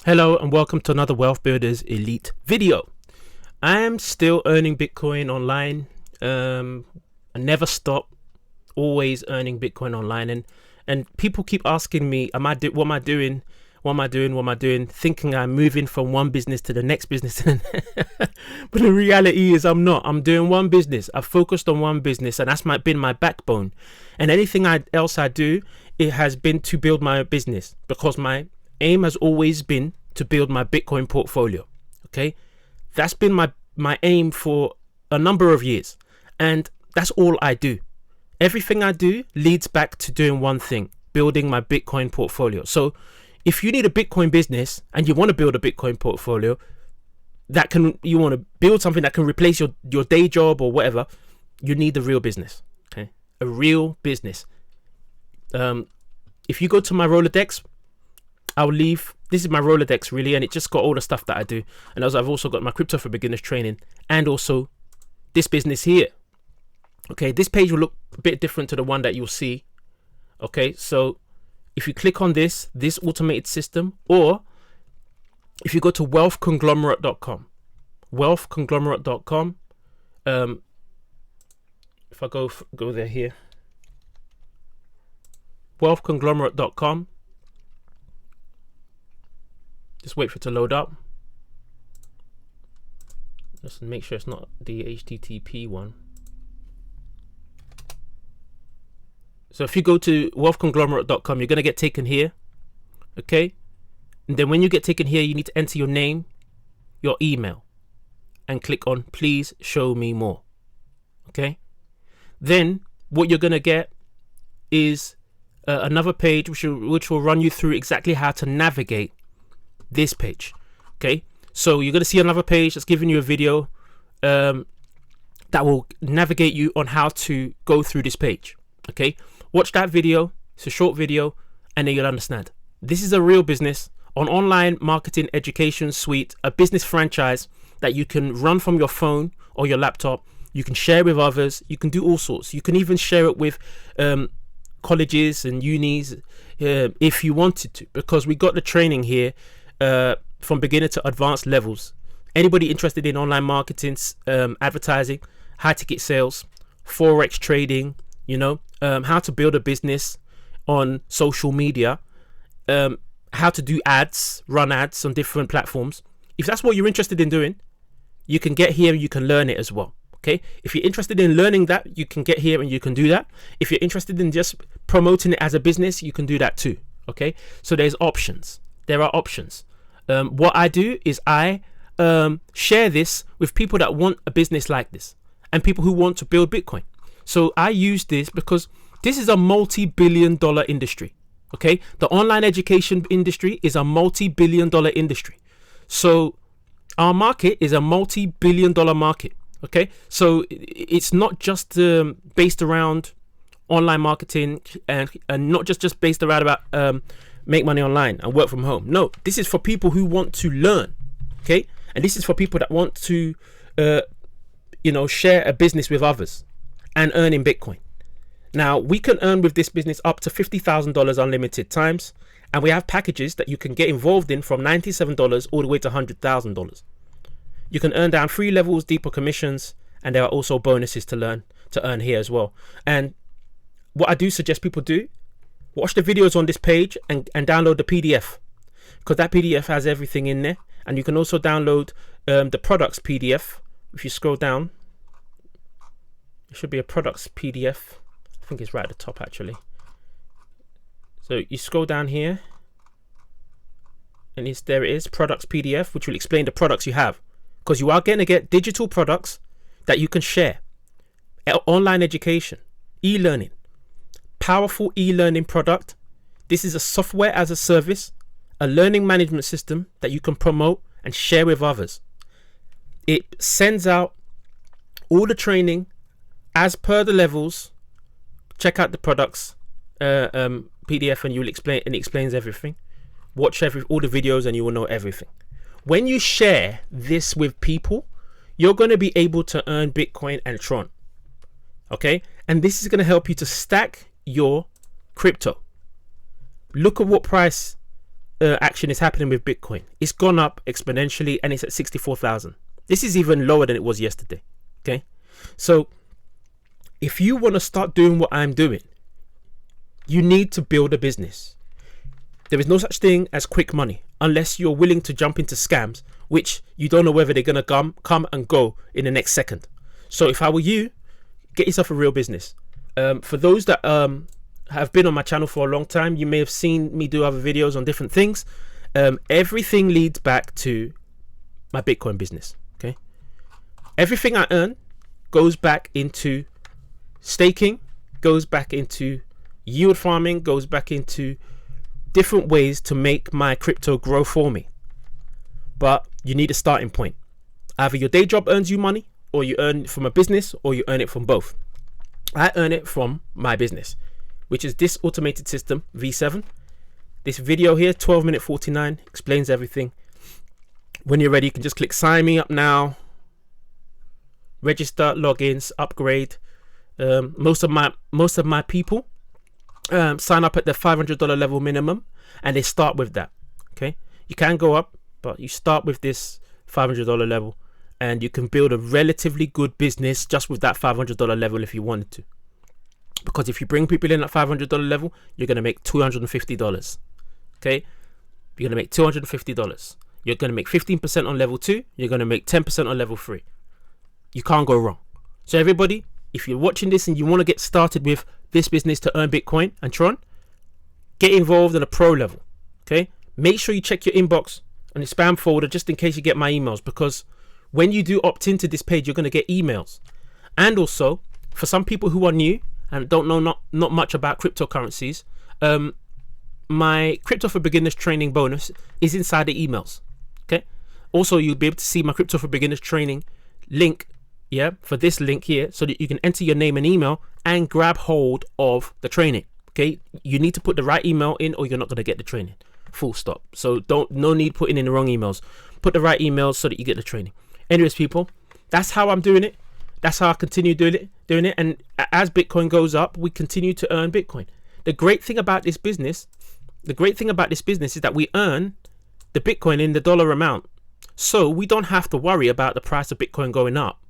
Hello and welcome to another Wealth Builders Elite video. I am still earning Bitcoin online. I never stop, always earning Bitcoin online. And people keep asking me, what am I doing? What am I doing? What am I doing? Thinking I'm moving from one business to the next business. But the reality is I'm not. I'm doing one business. I've focused on one business and that's been my backbone. And anything else I do, it has been to build my business, because my aim has always been to build my Bitcoin portfolio. Okay, that's been my aim for a number of years, and that's all I do. Everything I do leads back to doing one thing: building my Bitcoin portfolio. So if you need a Bitcoin business and you want to build a Bitcoin portfolio you want to build something that can replace your day job or whatever, you need a real business. Okay, a real business. If you go to my Rolodex, I'll leave. This is my Rolodex really, and it just got all the stuff that I do. And I've also got my Crypto for Beginners training, and also this business here. Okay, this page will look a bit different to the one that you'll see. Okay, so if you click on this automated system, or if you go to wealthconglomerate.com, wealthconglomerate.com, if I go there here, wealthconglomerate.com. Just wait for it to load up. Just make sure it's not the HTTP one. So if you go to wealthconglomerate.com, you're going to get taken here. Okay. And then when you get taken here, you need to enter your name, your email, and click on please show me more. Okay. Then what you're going to get is another page which will run you through exactly how to navigate this page. Okay, so you're going to see another page that's giving you a video that will navigate you on how to go through this page. Okay, watch that video. It's a short video, and then you'll understand. This is a real business, an online marketing education suite, a business franchise that you can run from your phone or your laptop. You can share with others. You can do all sorts. You can even share it with colleges and unis if you wanted to, because we got the training here from beginner to advanced levels. Anybody interested in online marketing, advertising, high ticket sales, forex trading, how to build a business on social media, how to do ads, run ads on different platforms. If that's what you're interested in doing, you can get here and you can learn it as well. Okay, if you're interested in learning that, you can get here and you can do that. If you're interested in just promoting it as a business, you can do that too. Okay, so there are options. What I do is I share this with people that want a business like this and people who want to build Bitcoin. So I use this because this is a multi-billion-dollar industry. Okay, the online education industry is a multi-billion-dollar industry. So our market is a multi-billion-dollar market. Okay, so it's not just based around online marketing and not just based around about make money online and work from home. No, this is for people who want to learn. Okay, and this is for people that want to share a business with others and earn in Bitcoin. Now we can earn with this business up to $50,000 unlimited times, and we have packages that you can get involved in from $97 all the way to $100,000. You can earn down 3 levels, deeper commissions, and there are also bonuses to earn here as well. And what I do suggest people do, watch the videos on this page and download the PDF, because that PDF has everything in there. And you can also download the products PDF. If you scroll down, it should be a products PDF. I think it's right at the top actually. So you scroll down here, and there it is, products PDF, which will explain the products you have, because you are going to get digital products that you can share. Online education, e-learning, powerful e-learning product. This is a software as a service, a learning management system that you can promote and share with others. It sends out all the training as per the levels. Check out the products PDF and it explains everything. Watch all the videos and you will know everything. When you share this with people, you're going to be able to earn Bitcoin and Tron. Okay, and this is going to help you to stack your crypto. Look at what price action is happening with Bitcoin. It's gone up exponentially and it's at 64,000. This is even lower than it was yesterday. Okay, so if you want to start doing what I'm doing, you need to build a business. There is no such thing as quick money unless you're willing to jump into scams, which you don't know whether they're going to come and go in the next second. So if I were you, get yourself a real business. For those that have been on my channel for a long time, you may have seen me do other videos on different things. Everything leads back to my Bitcoin business. Okay, everything I earn goes back into staking, goes back into yield farming, goes back into different ways to make my crypto grow for me. But you need a starting point. Either your day job earns you money, or you earn it from a business, or you earn it from both. I earn it from my business, which is this automated system V7. This video here, 12 minute 49, explains everything. When you're ready, you can just click sign me up now, register, logins, upgrade. Most of my people sign up at the $500 level minimum, and they start with that. Okay, you can go up, but you start with this $500 level, and you can build a relatively good business just with that $500 level if you wanted to. Because if you bring people in at $500 level, you're going to make $250. Okay, you're going to make $250. You're going to make 15% on level 2. You're going to make 10% on level 3. You can't go wrong. So everybody, if you're watching this and you want to get started with this business to earn Bitcoin and Tron, get involved on a pro level. Okay, make sure you check your inbox and your spam folder just in case you get my emails, because when you do opt into this page, you're going to get emails. And also, for some people who are new and don't know not much about cryptocurrencies, my Crypto for Beginners training bonus is inside the emails. Okay, also you'll be able to see my Crypto for Beginners training link, for this link here, so that you can enter your name and email and grab hold of the training. Okay, you need to put the right email in or you're not going to get the training, full stop. So no need putting in the wrong emails. Put the right emails so that you get the training. Anyways, people, that's how I'm doing it. That's how I continue doing it. And as Bitcoin goes up, we continue to earn Bitcoin. The great thing about this business is that we earn the Bitcoin in the dollar amount. So we don't have to worry about the price of Bitcoin going up,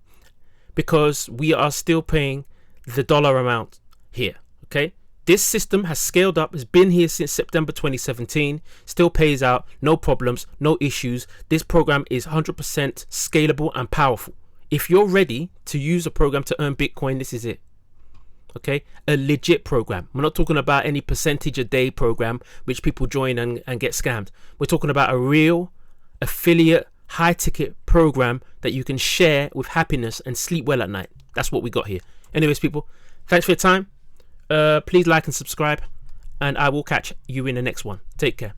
because we are still paying the dollar amount here. Okay, this system has scaled up, has been here since September 2017, still pays out, no problems, no issues. This program is 100% scalable and powerful. If you're ready to use a program to earn Bitcoin, this is it. Okay, a legit program. We're not talking about any percentage a day program which people join and get scammed. We're talking about a real affiliate high ticket program that you can share with happiness and sleep well at night. That's what we got here. Anyways, people, thanks for your time. Please like and subscribe, and I will catch you in the next one. Take care.